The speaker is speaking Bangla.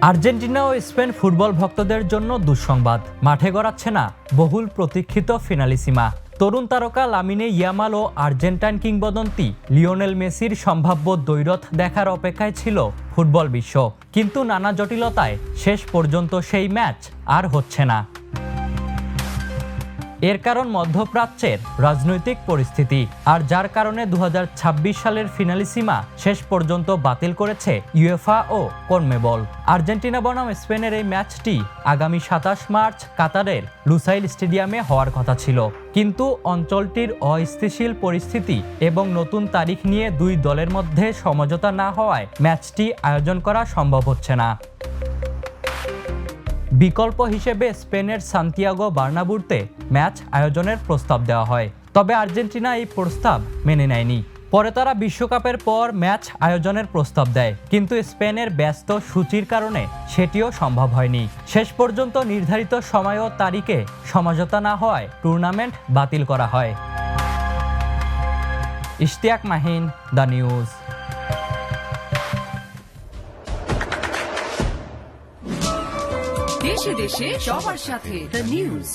আর্জেন্টিনা ও স্পেন ফুটবল ভক্তদের জন্য দুঃসংবাদ, মাঠে গড়াচ্ছে না বহুল প্রতীক্ষিত ফিনালিসিমা। তরুণ তারকা লামিনে ইয়ামাল ও আর্জেন্টাইন কিংবদন্তি লিওনেল মেসির সম্ভাব্য দ্বৈরথ দেখার অপেক্ষায় ছিল ফুটবল বিশ্ব, কিন্তু নানা জটিলতায় শেষ পর্যন্ত সেই ম্যাচ আর হচ্ছে না। এর কারণ মধ্যপ্রাচ্যের রাজনৈতিক পরিস্থিতি, আর যার কারণে 2026 সালের ফিনালিসিমা শেষ পর্যন্ত বাতিল করেছে ইউএফা ও কনমেবল। আর্জেন্টিনা বনাম স্পেনের এই ম্যাচটি আগামী 27 মার্চ কাতারের লুসাইল স্টেডিয়ামে হওয়ার কথা ছিল, কিন্তু অঞ্চলটির অস্থিতিশীল পরিস্থিতি এবং নতুন তারিখ নিয়ে দুই দলের মধ্যে সমঝোতা না হওয়ায় ম্যাচটি আয়োজন করা সম্ভব হচ্ছে না। বিকল্প হিসেবে স্পেনের সান্তিয়াগো বার্নাব্যুতে ম্যাচ আয়োজনের প্রস্তাব দেওয়া হয়, তবে আর্জেন্টিনা এই প্রস্তাব মেনে নেয়নি। পরে তারা বিশ্বকাপের পর ম্যাচ আয়োজনের প্রস্তাব দেয়, কিন্তু স্পেনের ব্যস্ত সূচির কারণে সেটিও সম্ভব হয়নি। শেষ পর্যন্ত নির্ধারিত সময় ও তারিখে সমঝোতা না হওয়ায় টুর্নামেন্ট বাতিল করা হয়। Ishtiaq Mahin, the news. দেশে দেশে সবার সাথে দ্য নিউজ।